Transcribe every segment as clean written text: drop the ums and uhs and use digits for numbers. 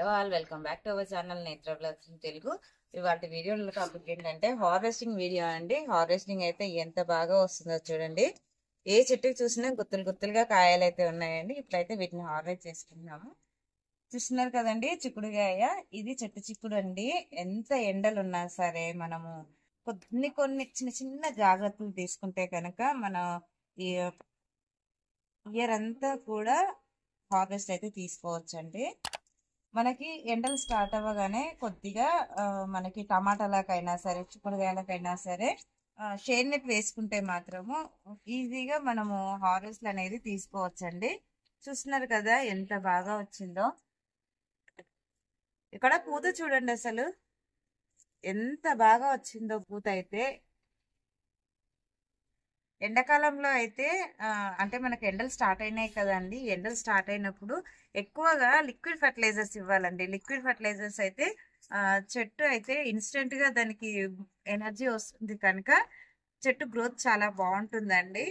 Hello all welcome back to our channel నేత్ర blogs in Telugu. ఇవాటి వీడియోలో టాపిక్ ఏంటంటే హార్వెస్టింగ్ వీడియో అండి. హార్వెస్టింగ్ అయితే ఎంత బాగా వస్తుందో చూడండి. ఏ చెట్టుకి చూసినా గుత్తులు గుత్తులుగా కాయలు అయితే ఉన్నాయండి. ఇప్పుడైతే వీటిని హార్వెస్ట్ చేసుకుంటున్నాము. చూస్తున్నారు కదండి చిక్కుడుగాయ. ఇది చెట్టు చిక్కుడు అండి. ఎంత ఎండలు ఉన్నా సరే మనము కొన్ని చిన్న చిన్న జాగ్రత్తలు తీసుకుంటే కనుక మన ఈ ఇయర్ అంతా కూడా హార్వెస్ట్ అయితే తీసుకోవచ్చండి. మనకి ఎండలు స్టార్ట్ అవ్వగానే కొద్దిగా మనకి టమాటాలకైనా సరే చిక్కుడుకాయలకైనా సరే షేడ్ నెట్ వేసుకుంటే మాత్రము ఈజీగా మనము హార్వెస్ట్ అనేది తీసుకోవచ్చండి. చూస్తున్నారు కదా ఎంత బాగా వచ్చిందో. ఇక్కడ పూత చూడండి, అసలు ఎంత బాగా వచ్చిందో పూత అయితే. ఎండాకాలంలో అయితే అంటే మనకి ఎండలు స్టార్ట్ అయినాయి కదండి. ఎండలు స్టార్ట్ అయినప్పుడు ఎక్కువగా లిక్విడ్ ఫర్టిలైజర్స్ ఇవ్వాలండి. లిక్విడ్ ఫర్టిలైజర్స్ అయితే చెట్టు అయితే ఇన్స్టెంట్ గా దానికి ఎనర్జీ వస్తుంది కనుక చెట్టు గ్రోత్ చాలా బాగుంటుందండి.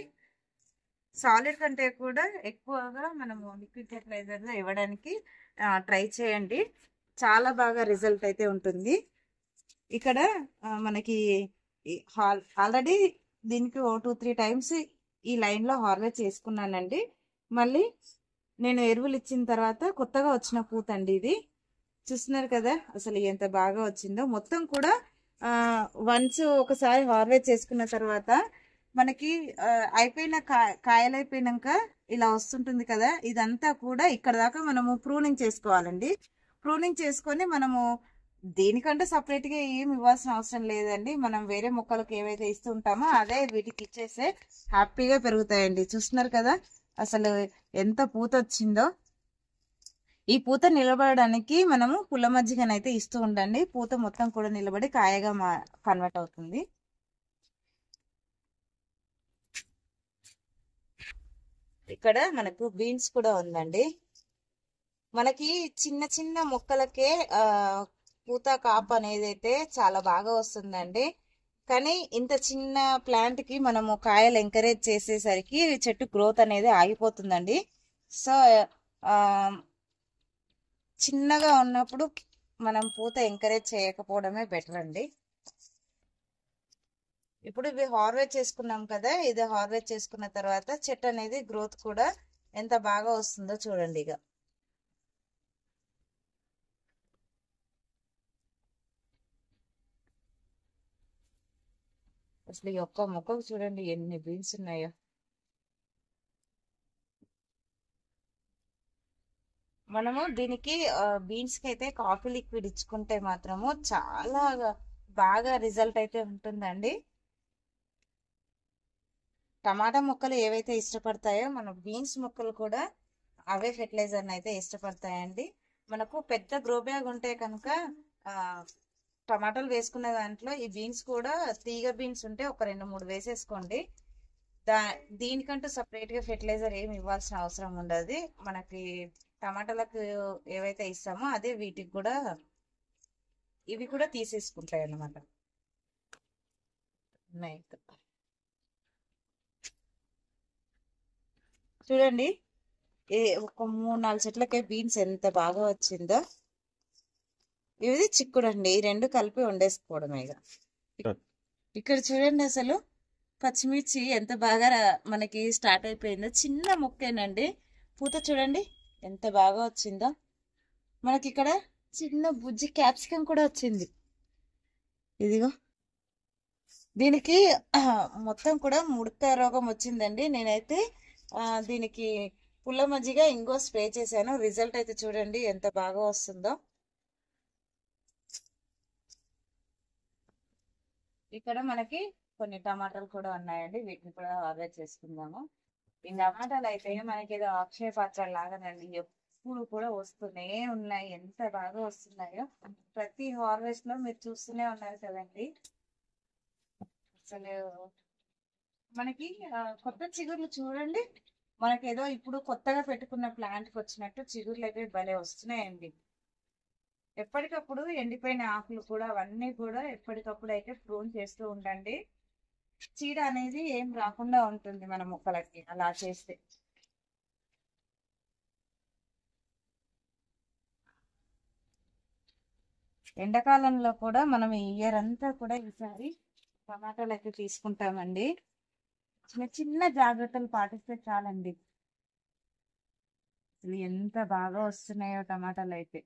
సాలిడ్ కంటే కూడా ఎక్కువగా మనము లిక్విడ్ ఫర్టిలైజర్ ఇవ్వడానికి ట్రై చేయండి. చాలా బాగా రిజల్ట్ అయితే ఉంటుంది. ఇక్కడ మనకి ఆల్రెడీ దీనికి 2-3 టైమ్స్ ఈ లైన్ లో హార్వెస్ట్ చేసుకున్నానండి. మళ్ళీ నేను ఎరువులు ఇచ్చిన తర్వాత కొత్తగా వచ్చిన పూత అండి ఇది. చూస్తున్నారు కదా అసలు ఎంత బాగా వచ్చిందో. మొత్తం కూడా వన్స్ ఒకసారి హార్వెస్ట్ చేసుకున్న తర్వాత మనకి అయిపోయిన కాయలు అయిపోయినాక ఇలా వస్తుంటుంది కదా, ఇదంతా కూడా ఇక్కడ దాకా మనము ప్రూనింగ్ చేసుకోవాలండి. ప్రూనింగ్ చేసుకొని మనము దీనికంటే సపరేట్ గా ఏం ఇవ్వాల్సిన అవసరం లేదండి. మనం వేరే మొక్కలకు ఏవైతే ఇస్తుంటామో అదే వీటికి ఇచ్చేస్తే హ్యాపీగా పెరుగుతాయండి. చూస్తున్నారు కదా అసలు ఎంత పూత వచ్చిందో. ఈ పూత నిలబడడానికి మనము పుల్ల మజ్జిగనైతే ఇస్తూ ఉండండి. పూత మొత్తం కూడా నిలబడి కాయగా కన్వర్ట్ అవుతుంది. ఇక్కడ మనకు బీన్స్ కూడా ఉందండి. మనకి చిన్న చిన్న మొక్కలకే పూత కాపు అనేది అయితే చాలా బాగా వస్తుందండి. కానీ ఇంత చిన్న ప్లాంట్ కి మనము కాయలు ఎంకరేజ్ చేసేసరికి చెట్టు గ్రోత్ అనేది ఆగిపోతుందండి. సో చిన్నగా ఉన్నప్పుడు మనం పూత ఎంకరేజ్ చేయకపోవడమే బెటర్ అండి. ఇప్పుడు ఇవి హార్వెస్ట్ చేసుకున్నాం కదా, ఇది హార్వెస్ట్ చేసుకున్న తర్వాత చెట్టు అనేది గ్రోత్ కూడా ఎంత బాగా వస్తుందో చూడండి. ఇక అసలు ఈ ఒక్క మొక్కకు చూడండి ఎన్ని బీన్స్ ఉన్నాయో. మనము దీనికి బీన్స్ కి అయితే కాఫీ లిక్విడ్ ఇచ్చుకుంటే మాత్రము చాలా బాగా రిజల్ట్ అయితే ఉంటుందండి. టమాటా మొక్కలు ఏవైతే ఇష్టపడతాయో మన బీన్స్ మొక్కలు కూడా అవే ఫెర్టిలైజర్ అయితే ఇష్టపడతాయండి. మనకు పెద్ద గ్రో బ్యాగ్ ఉంటే కనుక టమాటాలు వేసుకునే దాంట్లో ఈ బీన్స్ కూడా తీగ బీన్స్ ఉంటే ఒక 2-3 వేసేసుకోండి. దీనికంటూ సపరేట్ గా ఫెర్టిలైజర్ ఏమి ఇవ్వాల్సిన అవసరం ఉండదు. మనకి టమాటాలకు ఏవైతే ఇస్తామో అదే వీటికి కూడా ఇవి కూడా తీసేసుకుంటాయి అన్నమాట. చూడండి ఒక 3-4 చెట్లకే బీన్స్ ఎంత బాగా వచ్చిందో. ఇది చిక్కుడు అండి. ఈ రెండు కలిపి వండేసుకోవడమే. ఇక్కడ చూడండి అసలు పచ్చిమిర్చి ఎంత బాగా మనకి స్టార్ట్ అయిపోయిందో. చిన్న మొక్కేనండి. పూత చూడండి ఎంత బాగా వచ్చిందో. మనకి ఇక్కడ చిన్న బుజ్జి క్యాప్సికం కూడా వచ్చింది. ఇదిగో దీనికి మొత్తం కూడా ముడత రోగం వచ్చిందండి. నేనైతే దీనికి పుల్ల మజ్జిగ ఇంకో స్ప్రే చేశాను. రిజల్ట్ అయితే చూడండి ఎంత బాగా వస్తుందో. ఇక్కడ మనకి కొన్ని టమాటాలు కూడా ఉన్నాయండి. వీటిని కూడా హార్వెస్ట్ చేసుకుందాము. ఈ టమాటాలు అయితే మనకి ఏదో అక్షయ పాత్ర లాగానండి. ఎప్పుడు కూడా వస్తూనే ఉన్నాయి. ఎంత బాగా వస్తున్నాయో ప్రతి హార్వెస్ట్ లో మీరు చూస్తూనే ఉన్నారు కదండి. అసలు మనకి కొత్త చిగుర్లు చూడండి. మనకేదో ఇప్పుడు కొత్తగా పెట్టుకున్న ప్లాంట్కి వచ్చినట్టు చిగుర్లు అయితే భలే వస్తున్నాయండి. ఎప్పటికప్పుడు ఎండిపోయిన ఆకులు కూడా అవన్నీ కూడా ఎప్పటికప్పుడు అయితే ప్రూన్ చేస్తూ ఉండండి. చీడ అనేది ఏం రాకుండా ఉంటుంది మన మొక్కలకి అలా చేస్తే. ఎండాకాలంలో కూడా మనం ఈ ఇయర్ అంతా కూడా ఈసారి టమాటాలు అయితే తీసుకుంటామండి. చిన్న చిన్న జాగ్రత్తలు పాటిస్తే చాలండి. అసలు ఎంత బాగా వస్తున్నాయో టమాటాలు అయితే.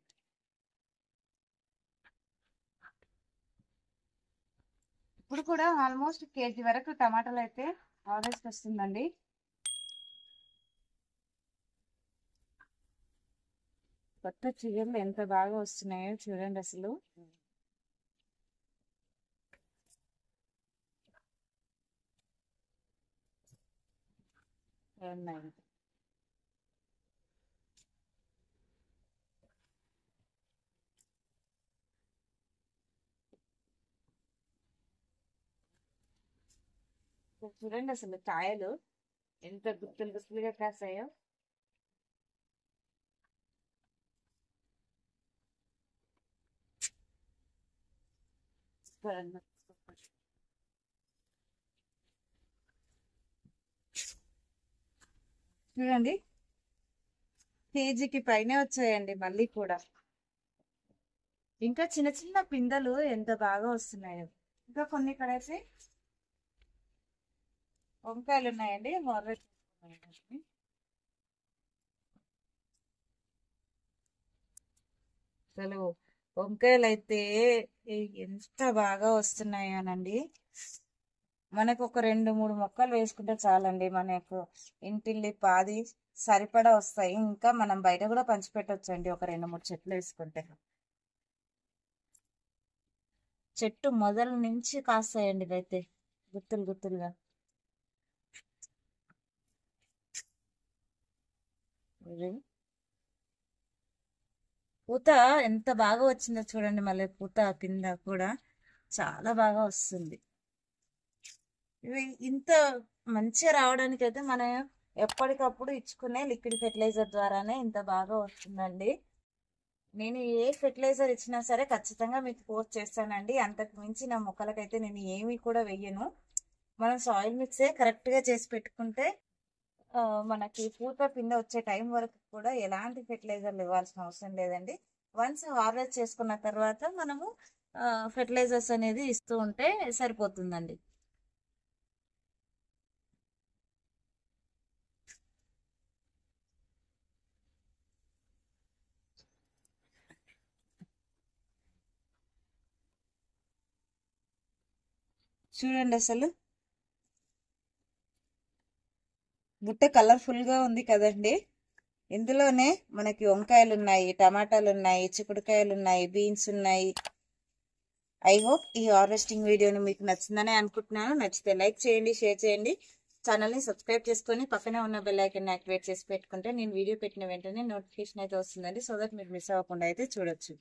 ఇప్పుడు కూడా ఆల్మోస్ట్ కేజీ వరకు టమాటాలు అయితే హార్వెస్ట్ వస్తుందండి. కొత్త చిగుర్లు ఎంత బాగా వస్తున్నాయో చూడండి అసలు. ఉన్నాయి. చూడండి అసలు కాయలు ఎంత గుత్తులు గుత్తులుగా కాసాయో. చూడండి కేజీకి పైనే వచ్చాయండి మళ్ళీ కూడా. ఇంకా చిన్న చిన్న పిందెలు ఎంత బాగా వస్తున్నాయో. ఇంకా కొన్ని ఇక్కడైతే వంకాయలు ఉన్నాయండి. అసలు వంకాయలు అయితే ఎంత బాగా వస్తున్నాయోనండి. మనకు ఒక 2-3 మొక్కలు వేసుకుంటే చాలండి, మనకు ఇంటిల్లి పాది సరిపడా వస్తాయి. ఇంకా మనం బయట కూడా పంచిపెట్టొచ్చు అండి ఒక 2-3 చెట్లు వేసుకుంటే. చెట్టు మొదల నుంచి కాస్తాయండి ఇదైతే గుత్తులు గుత్తులుగా. పూత ఎంత బాగా వచ్చిందో చూడండి. మళ్ళీ పూత కింద కూడా చాలా బాగా వస్తుంది. ఇవి ఇంత మంచిగా రావడానికి అయితే మనం ఎప్పటికప్పుడు ఇచ్చుకునే లిక్విడ్ ఫెర్టిలైజర్ ద్వారానే ఇంత బాగా వస్తుందండి. నేను ఏ ఫెర్టిలైజర్ ఇచ్చినా సరే ఖచ్చితంగా మీకు పోస్ట్ చేస్తానండి. అంతకు మించి నా మొక్కలకైతే నేను ఏమీ కూడా వెయ్యను. మనం సాయిల్ మిక్సే కరెక్ట్గా చేసి పెట్టుకుంటే మనకి పూత పింద వచ్చే టైం వరకు కూడా ఎలాంటి ఫెర్టిలైజర్లు ఇవ్వాల్సిన అవసరం లేదండి. వన్స్ హార్వెస్ట్ చేసుకున్న తర్వాత మనము ఫెర్టిలైజర్స్ అనేది ఇస్తూ ఉంటే సరిపోతుందండి. చూడండి అసలు బుట్ట కలర్ఫుల్ గా ఉంది కదండి. ఇందులోనే మనకి వంకాయలు ఉన్నాయి, టమాటాలు ఉన్నాయి, చిక్కుడుకాయలు ఉన్నాయి, బీన్స్ ఉన్నాయి. ఐ హోప్ ఈ హార్వెస్టింగ్ వీడియోని మీకు నచ్చిందని అనుకుంటున్నాను. నచ్చితే లైక్ చేయండి, షేర్ చేయండి, ఛానల్ని సబ్స్క్రైబ్ చేసుకొని పక్కనే ఉన్న బెల్ ఐకాన్ని యాక్టివేట్ చేసి పెట్టుకుంటే నేను వీడియో పెట్టిన వెంటనే నోటిఫికేషన్ అయితే వస్తుందండి. సో దట్ మీరు మిస్ అవ్వకుండా అయితే చూడొచ్చు.